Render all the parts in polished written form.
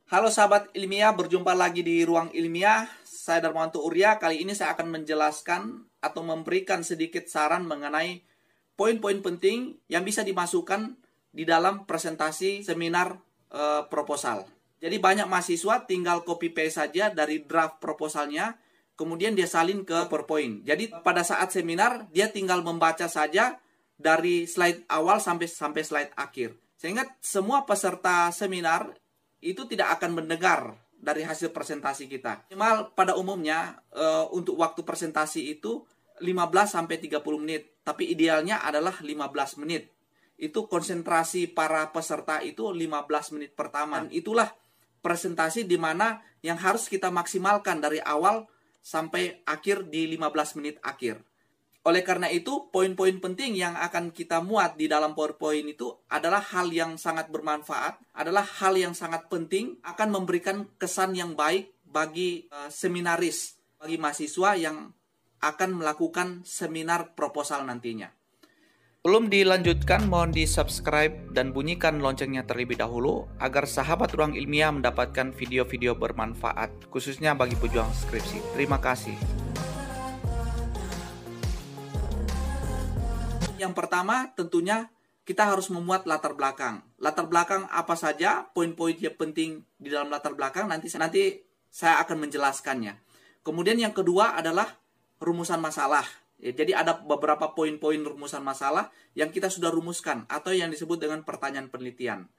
Halo sahabat ilmiah, berjumpa lagi di Ruang Ilmiah. Saya Darmawanto Urya. Kali ini saya akan menjelaskan atau memberikan sedikit saran mengenai poin-poin penting yang bisa dimasukkan di dalam presentasi seminar proposal. Jadi banyak mahasiswa tinggal copy paste saja dari draft proposalnya, kemudian dia salin ke PowerPoint. Jadi pada saat seminar dia tinggal membaca saja dari slide awal sampai slide akhir. Sehingga semua peserta seminar itu tidak akan mendengar dari hasil presentasi kita. Minimal pada umumnya untuk waktu presentasi itu 15-30 menit. Tapi idealnya adalah 15 menit. Itu konsentrasi para peserta itu 15 menit pertama. Dan itulah presentasi di mana yang harus kita maksimalkan dari awal sampai akhir di 15 menit akhir. Oleh karena itu, poin-poin penting yang akan kita muat di dalam PowerPoint itu adalah hal yang sangat bermanfaat, adalah hal yang sangat penting, akan memberikan kesan yang baik bagi seminaris, bagi mahasiswa yang akan melakukan seminar proposal nantinya. Belum dilanjutkan, mohon di-subscribe dan bunyikan loncengnya terlebih dahulu agar sahabat Ruang Ilmiah mendapatkan video-video bermanfaat, khususnya bagi pejuang skripsi. Terima kasih. Yang pertama tentunya kita harus memuat latar belakang. Latar belakang apa saja, poin-poin yang penting di dalam latar belakang nanti saya akan menjelaskannya. Kemudian yang kedua adalah rumusan masalah. Ya, jadi ada beberapa poin-poin rumusan masalah yang kita sudah rumuskan atau yang disebut dengan pertanyaan penelitian.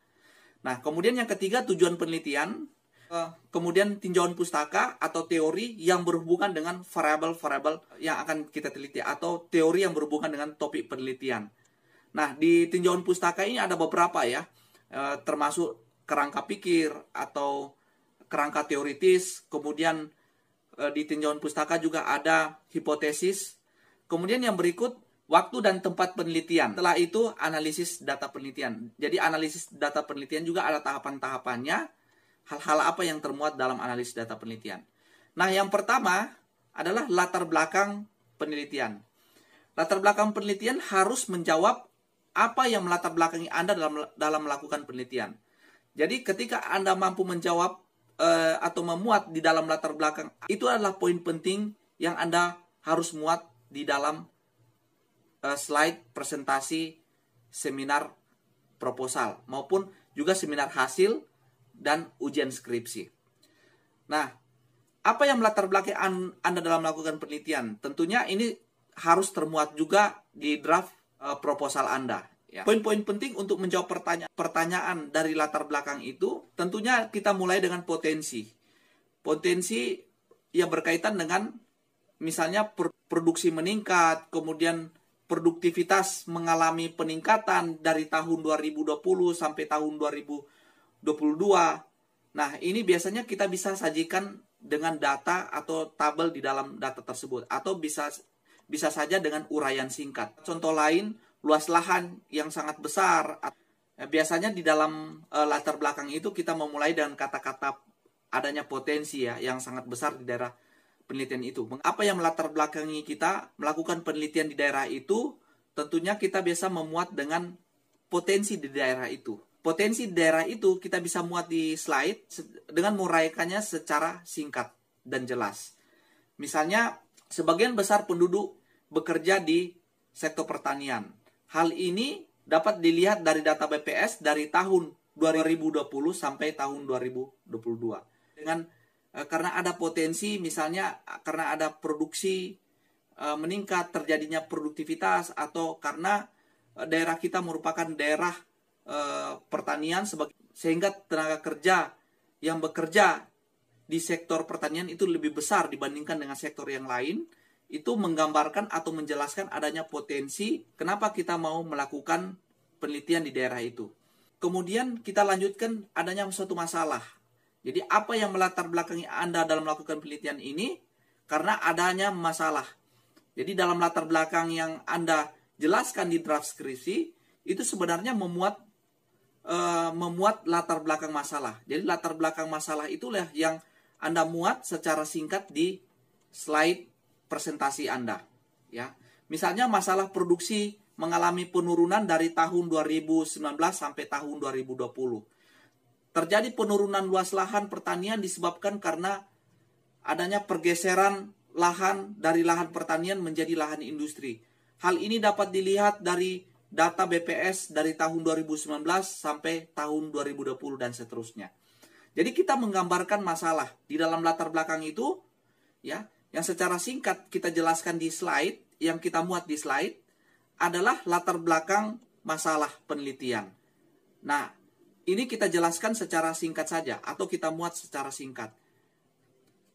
Nah, kemudian yang ketiga tujuan penelitian. Kemudian tinjauan pustaka atau teori yang berhubungan dengan variabel-variabel yang akan kita teliti atau teori yang berhubungan dengan topik penelitian. Nah, di tinjauan pustaka ini ada beberapa ya, termasuk kerangka pikir atau kerangka teoritis. Kemudian di tinjauan pustaka juga ada hipotesis. Kemudian yang berikut waktu dan tempat penelitian. Setelah itu analisis data penelitian. Jadi analisis data penelitian juga ada tahapan-tahapannya. Hal-hal apa yang termuat dalam analisis data penelitian. Nah, yang pertama adalah latar belakang penelitian. Latar belakang penelitian harus menjawab apa yang melatar belakangi Anda dalam melakukan penelitian. Jadi ketika Anda mampu menjawab atau memuat di dalam latar belakang, itu adalah poin penting yang Anda harus muat di dalam slide presentasi seminar proposal maupun juga seminar hasil dan ujian skripsi. Nah, apa yang melatar belakangi Anda dalam melakukan penelitian? Tentunya ini harus termuat juga di draft proposal Anda. Ya. Poin-poin penting untuk menjawab pertanyaan dari latar belakang itu, tentunya kita mulai dengan potensi. Potensi yang berkaitan dengan misalnya produksi meningkat, kemudian produktivitas mengalami peningkatan dari tahun 2020 sampai tahun 2022. Nah, ini biasanya kita bisa sajikan dengan data atau tabel di dalam data tersebut atau bisa saja dengan uraian singkat. Contoh lain, luas lahan yang sangat besar. Biasanya di dalam latar belakang itu kita memulai dengan kata-kata adanya potensi ya yang sangat besar di daerah penelitian itu. Apa yang melatar belakangi kita melakukan penelitian di daerah itu? Tentunya kita biasa memuat dengan potensi di daerah itu. Potensi daerah itu kita bisa muat di slide dengan menguraikannya secara singkat dan jelas. Misalnya, sebagian besar penduduk bekerja di sektor pertanian. Hal ini dapat dilihat dari data BPS dari tahun 2020 sampai tahun 2022. Karena ada potensi, misalnya karena ada produksi meningkat, terjadinya produktivitas, atau karena daerah kita merupakan daerah pertanian sehingga tenaga kerja yang bekerja di sektor pertanian itu lebih besar dibandingkan dengan sektor yang lain. Itu menggambarkan atau menjelaskan adanya potensi kenapa kita mau melakukan penelitian di daerah itu. Kemudian kita lanjutkan adanya suatu masalah. Jadi apa yang melatar belakangi Anda dalam melakukan penelitian ini? Karena adanya masalah. Jadi dalam latar belakang yang Anda jelaskan di draft skripsi itu sebenarnya memuat latar belakang masalah. Jadi latar belakang masalah itulah yang Anda muat secara singkat di slide presentasi Anda. Ya, misalnya masalah produksi mengalami penurunan dari tahun 2019 sampai tahun 2020. terjadi penurunan luas lahan pertanian disebabkan karena adanya pergeseran lahan dari lahan pertanian menjadi lahan industri. Hal ini dapat dilihat dari data BPS dari tahun 2019 sampai tahun 2020 dan seterusnya. Jadi kita menggambarkan masalah di dalam latar belakang itu, ya, yang secara singkat kita jelaskan di slide, yang kita muat di slide adalah latar belakang masalah penelitian. Nah, ini kita jelaskan secara singkat saja atau kita muat secara singkat.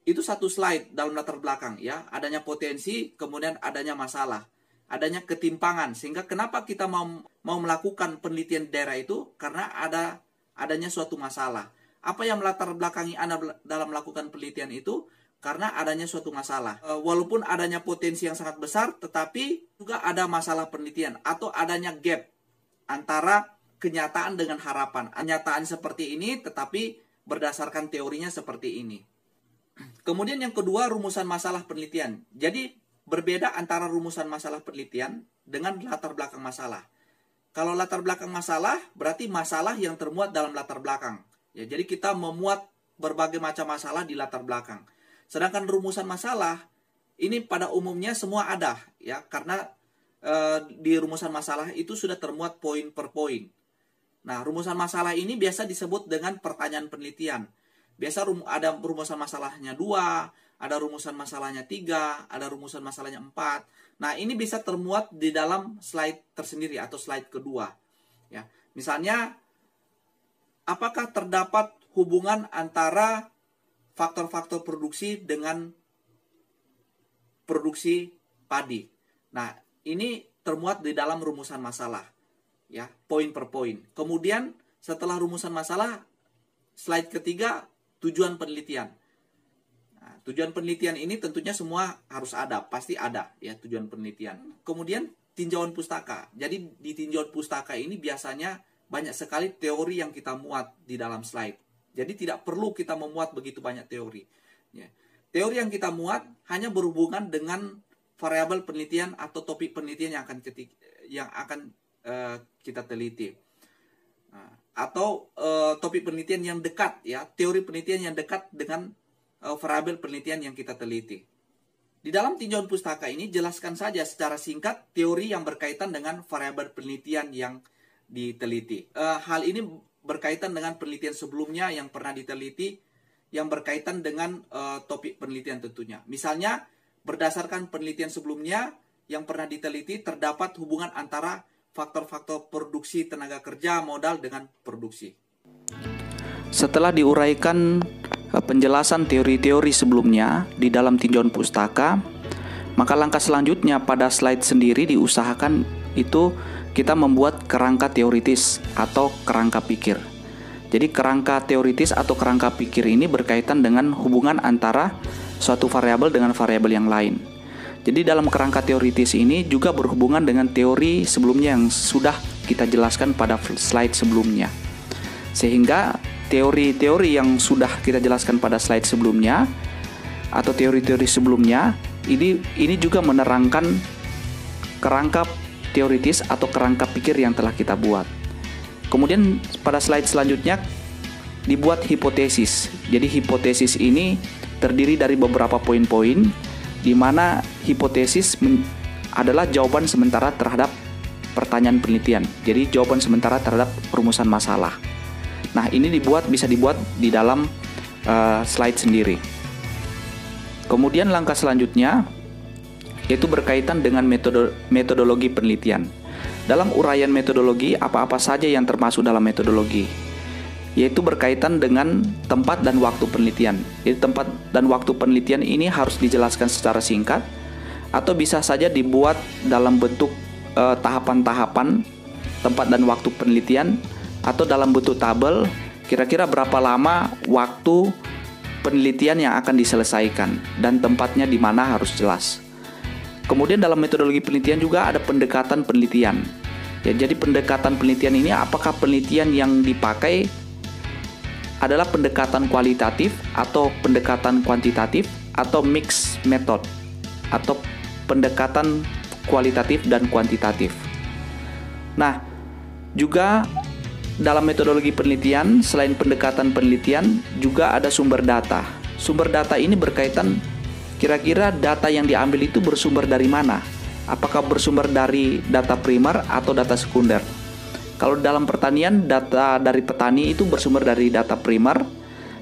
Itu satu slide dalam latar belakang, ya, adanya potensi, kemudian adanya masalah, adanya ketimpangan, sehingga kenapa kita mau melakukan penelitian di daerah itu karena adanya suatu masalah. Apa yang melatar belakangi Anda dalam melakukan penelitian itu? Karena adanya suatu masalah. Walaupun adanya potensi yang sangat besar, tetapi juga ada masalah penelitian atau adanya gap antara kenyataan dengan harapan. Kenyataan seperti ini, tetapi berdasarkan teorinya seperti ini. Kemudian yang kedua, rumusan masalah penelitian. Jadi berbeda antara rumusan masalah penelitian dengan latar belakang masalah. Kalau latar belakang masalah, berarti masalah yang termuat dalam latar belakang. Ya, jadi kita memuat berbagai macam masalah di latar belakang. Sedangkan rumusan masalah ini pada umumnya semua ada, ya, karena di rumusan masalah itu sudah termuat poin per poin. Nah, rumusan masalah ini biasa disebut dengan pertanyaan penelitian. Biasa ada rumusan masalahnya 2, ada rumusan masalahnya 3, ada rumusan masalahnya 4. Nah, ini bisa termuat di dalam slide tersendiri atau slide kedua. Ya, misalnya, apakah terdapat hubungan antara faktor-faktor produksi dengan produksi padi? Nah, ini termuat di dalam rumusan masalah, ya, poin per poin. Kemudian setelah rumusan masalah, slide ketiga, tujuan penelitian. Nah, tujuan penelitian ini tentunya semua harus ada, pasti ada, ya, tujuan penelitian. Kemudian tinjauan pustaka. Jadi di tinjauan pustaka ini biasanya banyak sekali teori yang kita muat di dalam slide. Jadi tidak perlu kita memuat begitu banyak teori. Ya. Teori yang kita muat hanya berhubungan dengan variabel penelitian atau topik penelitian yang akan kita teliti. Nah, atau topik penelitian yang dekat, ya, teori penelitian yang dekat dengan variabel penelitian yang kita teliti. Di dalam tinjauan pustaka ini jelaskan saja secara singkat teori yang berkaitan dengan variabel penelitian yang diteliti. Hal ini berkaitan dengan penelitian sebelumnya yang pernah diteliti, yang berkaitan dengan topik penelitian tentunya. Misalnya, berdasarkan penelitian sebelumnya yang pernah diteliti, terdapat hubungan antara faktor-faktor produksi tenaga kerja modal dengan produksi. Setelah diuraikan penjelasan teori-teori sebelumnya di dalam tinjauan pustaka, maka langkah selanjutnya pada slide sendiri diusahakan itu kita membuat kerangka teoritis atau kerangka pikir. Jadi kerangka teoritis atau kerangka pikir ini berkaitan dengan hubungan antara suatu variabel dengan variabel yang lain. Jadi dalam kerangka teoritis ini juga berhubungan dengan teori sebelumnya yang sudah kita jelaskan pada slide sebelumnya. Sehingga teori-teori yang sudah kita jelaskan pada slide sebelumnya atau teori-teori sebelumnya ini juga menerangkan kerangka teoritis atau kerangka pikir yang telah kita buat. Kemudian pada slide selanjutnya dibuat hipotesis. Jadi hipotesis ini terdiri dari beberapa poin-poin di mana hipotesis adalah jawaban sementara terhadap pertanyaan penelitian. Jadi jawaban sementara terhadap rumusan masalah. Nah, ini bisa dibuat di dalam slide sendiri. Kemudian langkah selanjutnya yaitu berkaitan dengan metodologi penelitian. Dalam uraian metodologi, apa-apa saja yang termasuk dalam metodologi? Yaitu berkaitan dengan tempat dan waktu penelitian. Jadi tempat dan waktu penelitian ini harus dijelaskan secara singkat atau bisa saja dibuat dalam bentuk tahapan-tahapan tempat dan waktu penelitian atau dalam bentuk tabel kira-kira berapa lama waktu penelitian yang akan diselesaikan dan tempatnya di mana harus jelas. Kemudian dalam metodologi penelitian juga ada pendekatan penelitian. Ya, jadi pendekatan penelitian ini apakah penelitian yang dipakai adalah pendekatan kualitatif atau pendekatan kuantitatif atau mix method atau pendekatan kualitatif dan kuantitatif. Nah, juga dalam metodologi penelitian, selain pendekatan penelitian, juga ada sumber data. Sumber data ini berkaitan kira-kira data yang diambil itu bersumber dari mana? Apakah bersumber dari data primer atau data sekunder? Kalau dalam pertanian, data dari petani itu bersumber dari data primer,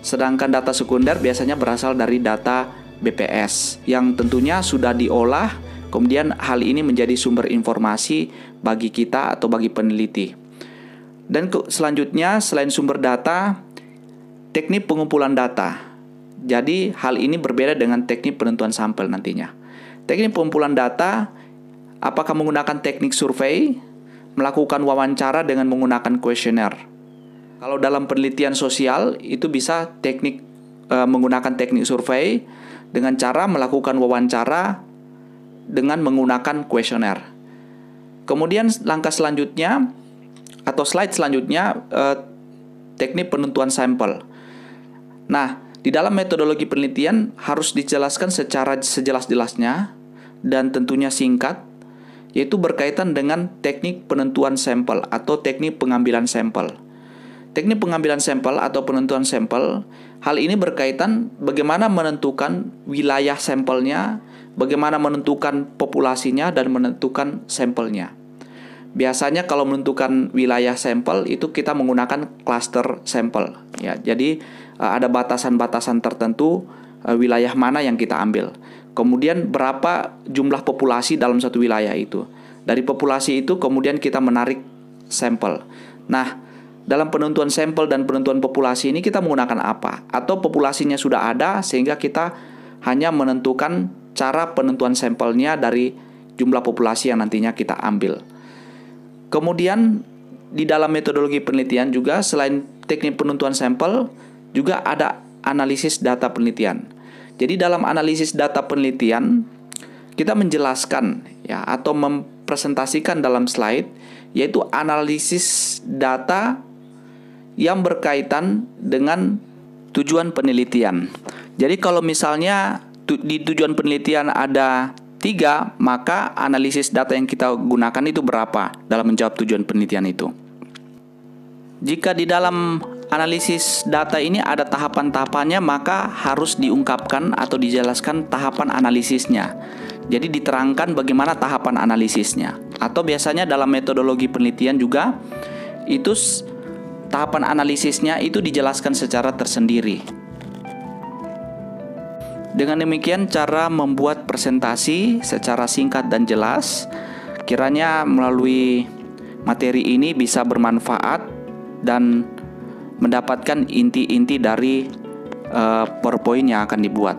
sedangkan data sekunder biasanya berasal dari data BPS yang tentunya sudah diolah, kemudian hal ini menjadi sumber informasi bagi kita atau bagi peneliti. Dan selanjutnya, selain sumber data, teknik pengumpulan data. Jadi hal ini berbeda dengan teknik penentuan sampel nantinya. Teknik pengumpulan data, apakah menggunakan teknik survei, melakukan wawancara dengan menggunakan kuesioner. Kalau dalam penelitian sosial itu bisa menggunakan teknik survei dengan cara melakukan wawancara dengan menggunakan kuesioner. Kemudian langkah selanjutnya atau slide selanjutnya, teknik penentuan sampel. Nah, di dalam metodologi penelitian harus dijelaskan secara sejelas-jelasnya dan tentunya singkat, yaitu berkaitan dengan teknik penentuan sampel atau teknik pengambilan sampel. Teknik pengambilan sampel atau penentuan sampel, hal ini berkaitan bagaimana menentukan wilayah sampelnya, bagaimana menentukan populasinya, dan menentukan sampelnya. Biasanya kalau menentukan wilayah sampel itu kita menggunakan cluster sampel. Ya, jadi ada batasan-batasan tertentu wilayah mana yang kita ambil. Kemudian berapa jumlah populasi dalam satu wilayah itu. Dari populasi itu kemudian kita menarik sampel. Nah, dalam penentuan sampel dan penentuan populasi ini kita menggunakan apa? Atau populasinya sudah ada sehingga kita hanya menentukan cara penentuan sampelnya dari jumlah populasi yang nantinya kita ambil. Kemudian di dalam metodologi penelitian juga selain teknik penentuan sampel juga ada analisis data penelitian. Jadi dalam analisis data penelitian kita menjelaskan ya atau mempresentasikan dalam slide yaitu analisis data yang berkaitan dengan tujuan penelitian. Jadi kalau misalnya di tujuan penelitian ada 3, maka analisis data yang kita gunakan itu berapa dalam menjawab tujuan penelitian itu. Jika di dalam analisis data ini ada tahapan-tahapannya, maka harus diungkapkan atau dijelaskan tahapan analisisnya. Jadi diterangkan bagaimana tahapan analisisnya. Atau biasanya dalam metodologi penelitian juga itu tahapan analisisnya itu dijelaskan secara tersendiri. Dengan demikian cara membuat presentasi secara singkat dan jelas. Kiranya melalui materi ini bisa bermanfaat dan mendapatkan inti-inti dari PowerPoint yang akan dibuat.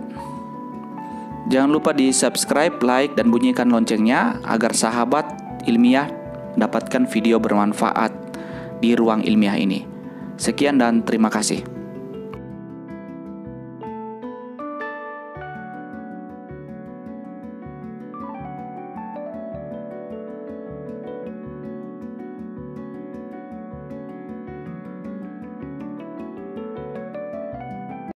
Jangan lupa di subscribe, like, dan bunyikan loncengnya agar sahabat ilmiah mendapatkan video bermanfaat di ruang ilmiah ini. Sekian dan terima kasih.